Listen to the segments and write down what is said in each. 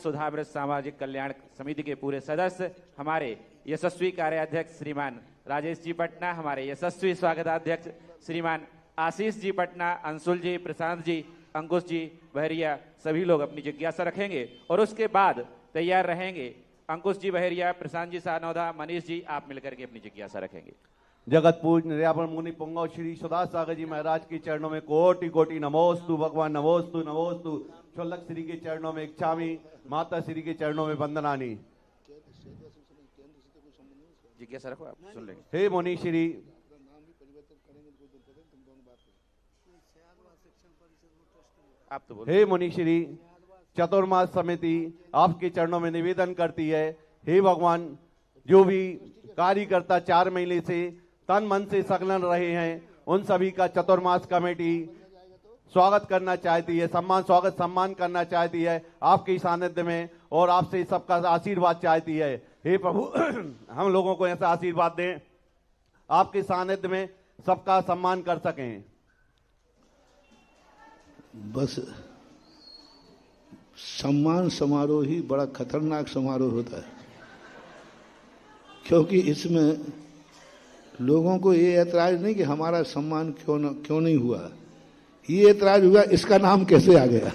सुधामृत सामाजिक कल्याण समिति के पूरे सदस्य, हमारे यशस्वी कार्याध्यक्ष श्रीमान राजेश जी पटना, हमारे यशस्वी स्वागताध्यक्ष श्रीमान आशीष जी पटना, अंशुल जी, प्रशांत जी, अंकुश जी बहरिया, सभी लोग अपनी जिज्ञासा रखेंगे और उसके बाद तैयार रहेंगे। अंकुश जी बहरिया, प्रशांत जी सानौदा, मनीष जी, आप मिलकर के अपनी जिज्ञासा रखेंगे। जगत पूज निर्यापन मुनि पुंगव श्री सुदास सागर जी महाराज के चरणों में कोटि कोटि नमोस्तु भगवान, नमोस्तु नमोस्तु। छोलक श्री के चरणों में इच्छामी, माता श्री के चरणों में वंदनानी। जिज्ञासा रखो, आप सुन लेंगे। हे मुनि श्री, आप तो बोलो। हे मुनि श्री, चतुर्मास समिति आपके चरणों में निवेदन करती है। हे भगवान, जो भी कार्यकर्ता 4 महीने से तन मन से संलग्न रहे हैं, उन सभी का चतुर्मास कमेटी स्वागत करना चाहती है, सम्मान करना चाहती है आपके सानिध्य में, और आपसे सबका आशीर्वाद चाहती है। हे प्रभु, हम लोगों को ऐसा आशीर्वाद दें, आपके सानिध्य में सबका सम्मान कर सकें। बस सम्मान समारोह ही बड़ा खतरनाक समारोह होता है, क्योंकि इसमें लोगों को ये ऐतराज नहीं कि हमारा सम्मान क्यों नहीं हुआ, ये ऐतराज हुआ इसका नाम कैसे आ गया।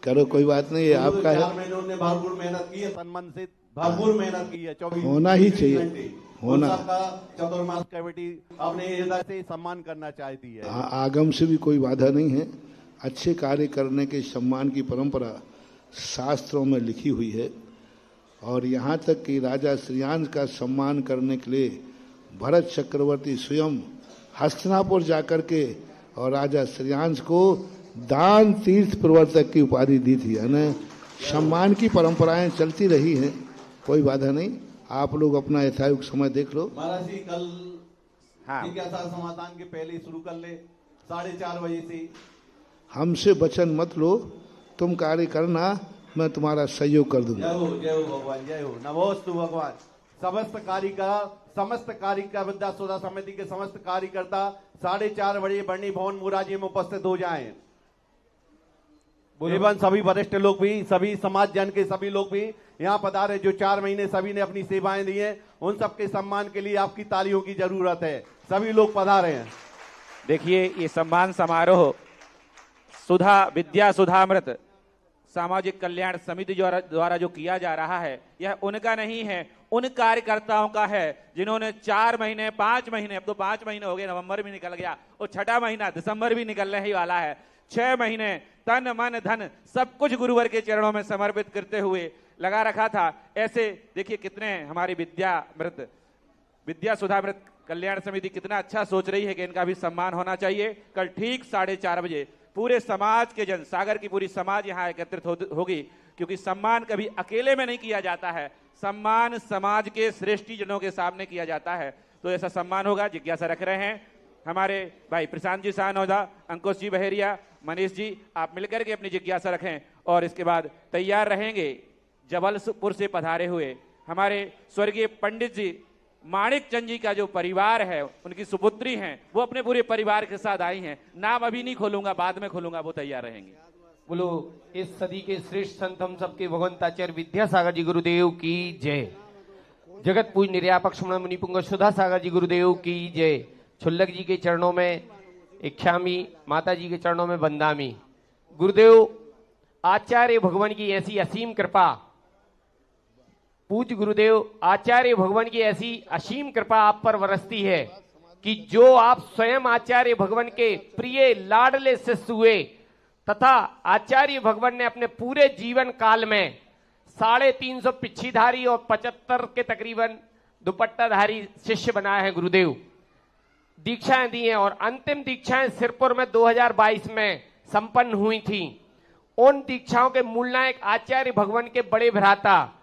करो, कोई बात नहीं, ये आपका है। 4 महीनों ने भरपूर मेहनत की है, सम्मान से भरपूर मेहनत की है। 24 होना ही चाहिए, होना। सबका चतुर्मास कमेटी अपने हृदय से सम्मान करना चाहती है। आगम से भी कोई बाधा नहीं है। अच्छे कार्य करने के सम्मान की परंपरा शास्त्रों में लिखी हुई है, और यहाँ तक कि राजा श्रेयांश का सम्मान करने के लिए भरत चक्रवर्ती स्वयं हस्तिनापुर जाकर के और राजा श्रेयांश को दान तीर्थ प्रवर्तक की उपाधि दी थी। यानी सम्मान की परंपराएं चलती रही हैं, कोई बाधा नहीं। आप लोग अपना यथायुक्त समय देख लो। महाराज जी, कल हाँ, जिज्ञासा समाधान के पहले शुरू कर ले, 4:30 बजे से। हमसे वचन मत लो, तुम कार्य करना, मैं तुम्हारा सहयोग कर दूंगा। जय हो भगवान, जय हो। नमोस्तु भगवान। समस्त कार्यकर्ता विद्या सुधा समिति के समस्त कार्यकर्ता 4:30 बजे बरनी भवन मुराजी में उपस्थित हो जाएं। एवं सभी वरिष्ठ लोग भी, सभी समाज जन के सभी लोग भी यहाँ पधारे, जो 4 महीने सभी ने अपनी सेवाएं दी हैं, उन सबके सम्मान के लिए आपकी तालियों की जरूरत है। सभी लोग पधारे हैं। देखिए, ये सम्मान समारोह विद्या सुधामृत सामाजिक कल्याण समिति द्वारा जो किया जा रहा है, यह उनका नहीं है, उन कार्यकर्ताओं का है जिन्होंने 4 महीने, 5 महीने, अब तो 5 महीने हो गए, नवंबर भी निकल गया और 6ठा महीना दिसंबर भी निकलने ही वाला है। 6 महीने तन मन धन सब कुछ गुरुवर के चरणों में समर्पित करते हुए लगा रखा था। ऐसे देखिए कितने हमारी विद्या सुधामृत कल्याण समिति कितना अच्छा सोच रही है कि इनका भी सम्मान होना चाहिए। कल ठीक 4:30 बजे पूरे समाज के जन, सागर की पूरी समाज यहाँ एकत्रित होगी, क्योंकि सम्मान कभी अकेले में नहीं किया जाता है, सम्मान समाज के श्रेष्ठी जनों के सामने किया जाता है। तो ऐसा सम्मान होगा। जिज्ञासा रख रहे हैं हमारे भाई प्रशांत जी सानौदा, अंकुश जी बहरिया, मनीष जी, आप मिलकर के अपनी जिज्ञासा रखें और इसके बाद तैयार रहेंगे जबलपुर से पधारे हुए हमारे स्वर्गीय पंडित जी माणिक चंद जी का जो परिवार है, उनकी सुपुत्री हैं, वो अपने पूरे परिवार के साथ आई हैं। नाम अभी नहीं खोलूंगा, बाद में खोलूंगा, वो तैयार रहेंगे। बोलो इस सदी के श्रेष्ठ संत हम सबके भगवंताचार्य विद्यासागर जी गुरुदेव की जय। जगत पूज निर्यापक श्रमण मुनि पुंग सुधा सागर जी गुरुदेव की जय। छुल्लक जी के चरणों में इच्छामी, माता जी के चरणों में बंदामी। गुरुदेव आचार्य भगवान की ऐसी असीम कृपा, पूज्य गुरुदेव आचार्य भगवान की ऐसी असीम कृपा आप पर बरसती है कि जो आप स्वयं आचार्य भगवान के प्रिय लाडले शिष्य हुए, तथा आचार्य भगवान ने अपने पूरे जीवन काल में 350 पिच्छीधारी और 75 के तकरीबन दुपट्टाधारी शिष्य बनाए हैं। गुरुदेव दीक्षाएं दी हैं और अंतिम दीक्षाएं सिरपुर में 2022 में संपन्न हुई थी। उन दीक्षाओं के मूल नायक आचार्य भगवान के बड़े भ्राता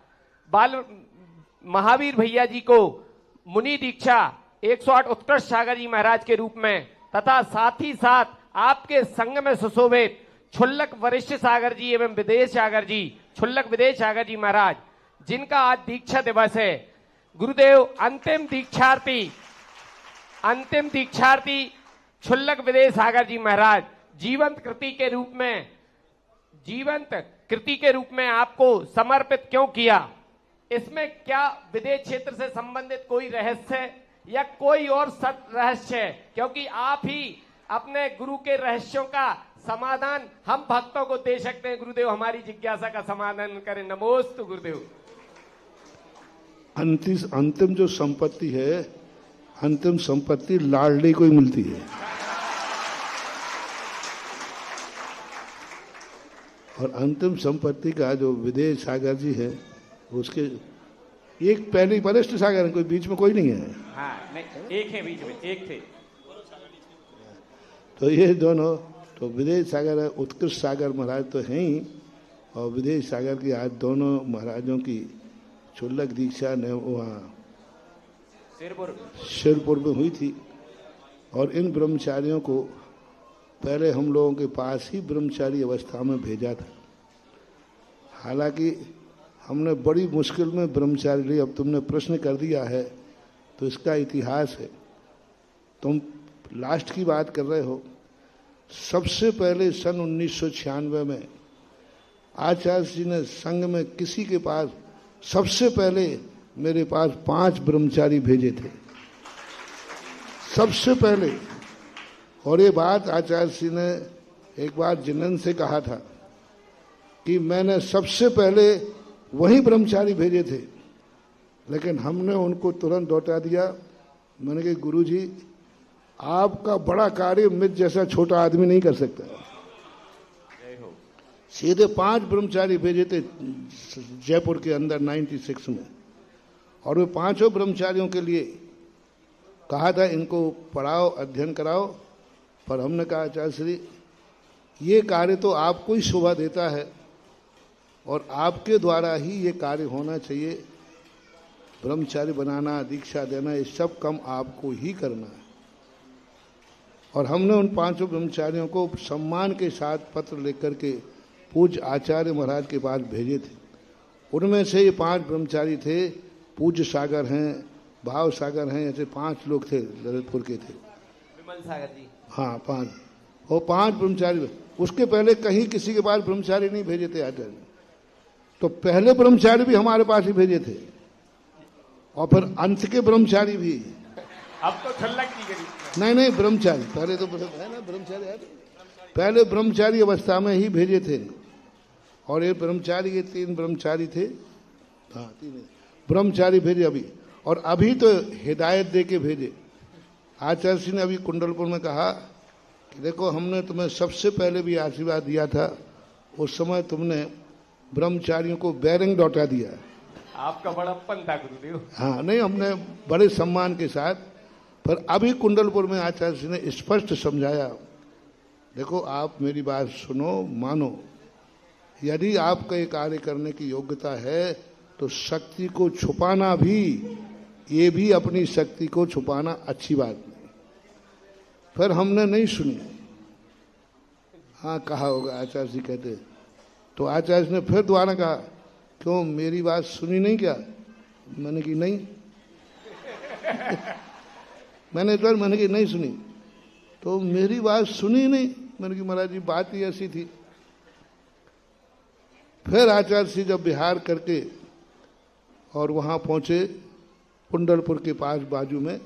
बाल महावीर भैया जी को मुनि दीक्षा 108 उत्कृष्ट सागर जी महाराज के रूप में, तथा साथ ही साथ आपके संग में सुशोभित छुल्लक वरिष्ठ सागर जी एवं विदेश सागर जी, छुल्लक विदेश सागर जी महाराज, जिनका आज दीक्षा दिवस है। गुरुदेव अंतिम दीक्षार्थी छुल्लक विदेश सागर जी महाराज जीवंत कृति के रूप में जीवंत कृति के रूप में आपको समर्पित क्यों किया? इसमें क्या विदेश क्षेत्र से संबंधित कोई रहस्य है या कोई और रहस्य है? क्योंकि आप ही अपने गुरु के रहस्यों का समाधान हम भक्तों को दे सकते हैं। गुरुदेव हमारी जिज्ञासा का समाधान करें। नमोस्तु गुरुदेव। अंतिम जो संपत्ति है, अंतिम संपत्ति लाडली को ही मिलती है। और अंतिम संपत्ति का जो विदेश सागर जी है, उसके एक पहले वरिष्ठ सागर है, कोई बीच में कोई नहीं है। हाँ, नहीं, एक है बीच में, एक थे। तो ये दोनों, तो विदेश सागर है, उत्कृष्ट सागर महाराज तो हैं ही, और विदेश सागर की आज दोनों महाराजों की चुल्लक दीक्षा ने वहाँ शिरपुर में हुई थी। और इन ब्रह्मचारियों को पहले हम लोगों के पास ही ब्रह्मचारी अवस्था में भेजा था। हालांकि हमने बड़ी मुश्किल में ब्रह्मचारी ली। अब तुमने प्रश्न कर दिया है तो इसका इतिहास है। तुम लास्ट की बात कर रहे हो। सबसे पहले सन 1996 में आचार्य जी ने संघ में किसी के पास सबसे पहले मेरे पास 5 ब्रह्मचारी भेजे थे, सबसे पहले। और ये बात आचार्य जी ने एक बार जिनन से कहा था कि मैंने सबसे पहले वही ब्रह्मचारी भेजे थे, लेकिन हमने उनको तुरंत लौटा दिया। मैंने कहा गुरु जी, आपका बड़ा कार्य मुझ जैसा छोटा आदमी नहीं कर सकता। सीधे 5 ब्रह्मचारी भेजे थे जयपुर के अंदर 96 में। और वे 5 ब्रह्मचारियों के लिए कहा था इनको पढ़ाओ, अध्ययन कराओ। पर हमने कहा आचार्य श्री, ये कार्य तो आपको ही शोभा देता है और आपके द्वारा ही ये कार्य होना चाहिए। ब्रह्मचारी बनाना, दीक्षा देना, ये सब काम आपको ही करना है। और हमने उन 5 ब्रह्मचारियों को सम्मान के साथ पत्र लेकर के पूज्य आचार्य महाराज के पास भेजे थे। उनमें से ये 5 ब्रह्मचारी थे। पूज्य सागर हैं, भाव सागर हैं, ऐसे 5 लोग थे, ललितपुर के थे। विमल सागर जी, हाँ 5। वो 5 ब्रह्मचारी। उसके पहले कहीं किसी के पास ब्रह्मचारी नहीं भेजे थे आचार्य। तो पहले ब्रह्मचारी भी हमारे पास ही भेजे थे, और फिर अंत के ब्रह्मचारी भी। अब तो छल्लक की गई। नहीं, ब्रह्मचारी पहले तो है ना, ब्रह्मचारी है, पहले ब्रह्मचारी अवस्था में ही भेजे थे। और ये ब्रह्मचारी, ये 3 ब्रह्मचारी थे। हाँ 3 ब्रह्मचारी भेजे अभी। और अभी तो हिदायत दे के भेजे। आचार्य जी ने अभी कुंडलपुर में कहा कि देखो, हमने तुम्हें सबसे पहले भी आशीर्वाद दिया था, उस समय तुमने ब्रह्मचारियों को बैरिंग लौटा दिया। आपका बड़प्पन था गुरुदेव। हाँ, नहीं, हमने बड़े सम्मान के साथ। पर अभी कुंडलपुर में आचार्य जी ने स्पष्ट समझाया, देखो आप मेरी बात सुनो, मानो। यदि आपका ये कार्य करने की योग्यता है तो शक्ति को छुपाना भी, ये भी अपनी शक्ति को छुपाना अच्छी बात नहीं। फिर हमने नहीं सुनी। हाँ कहा होगा, आचार्य जी कहते। तो आचार्य ने फिर दोबारा कहा, क्यों मेरी बात सुनी नहीं क्या? मैंने की नहीं। मैंने की नहीं सुनी। तो मेरी बात सुनी नहीं। मैंने की महाराज जी बात ही ऐसी थी। फिर आचार्य जी जब बिहार करके और वहाँ पहुँचे कुंडलपुर के पास बाजू में,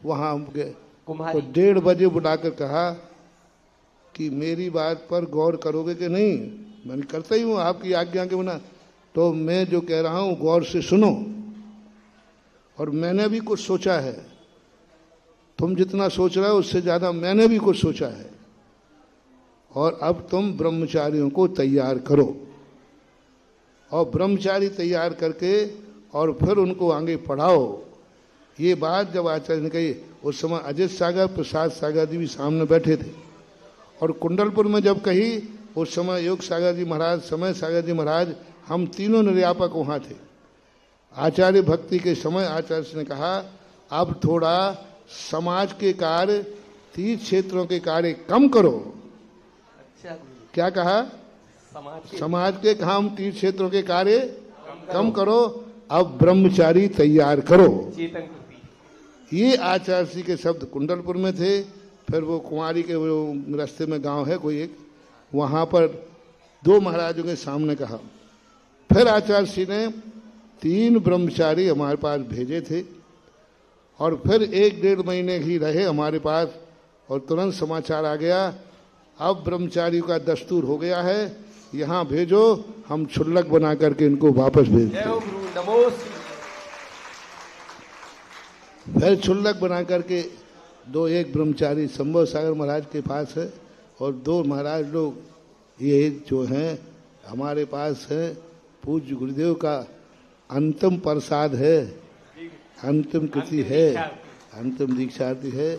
वहाँ हम गए तो 1:30 बजे बुलाकर कहा कि मेरी बात पर गौर करोगे कि नहीं? मैंने करता ही हूँ आपकी आज्ञा के बिना। तो मैं जो कह रहा हूँ गौर से सुनो। और मैंने भी कुछ सोचा है। तुम जितना सोच रहे हो उससे ज़्यादा मैंने भी कुछ सोचा है। और अब तुम ब्रह्मचारियों को तैयार करो, और ब्रह्मचारी तैयार करके और फिर उनको आगे पढ़ाओ। ये बात जब आचार्य ने कही, उस समय अजित सागर, प्रसाद सागर जी भी सामने बैठे थे। और कुंडलपुर में जब कही, उस समय योग सागर जी महाराज, समय सागर जी महाराज, हम तीनों निर्यापक वहाँ थे। आचार्य भक्ति के समय आचार्य ने कहा, अब थोड़ा समाज के कार्य, तीर्थ क्षेत्रों के कार्य कम करो। अच्छा, क्या कहा? समाज के काम, तीर्थ क्षेत्रों के कार्य कम करो, अब ब्रह्मचारी तैयार करो। ये आचार्य जी के शब्द कुंडलपुर में थे। फिर वो कुंवारी के वो रास्ते में गांव है कोई एक, वहां पर 2 महाराजों के सामने कहा। फिर आचार्य श्री ने 3 ब्रह्मचारी हमारे पास भेजे थे और फिर 1-1.5 महीने ही रहे हमारे पास और तुरंत समाचार आ गया, अब ब्रह्मचारियों का दस्तूर हो गया है, यहाँ भेजो, हम क्षुल्लक बना करके इनको वापस भेज दें। फिर क्षुल्लक बना करके 1 ब्रह्मचारी संभव सागर महाराज के पास है और 2 महाराज लोग ये जो हैं हमारे पास है। पूज्य गुरुदेव का अंतिम प्रसाद है, अंतिम कृति है, अंतिम दीक्षार्थी है।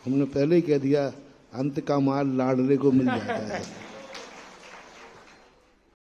हमने पहले ही कह दिया, अंत का माल लाडले को मिल जाता है।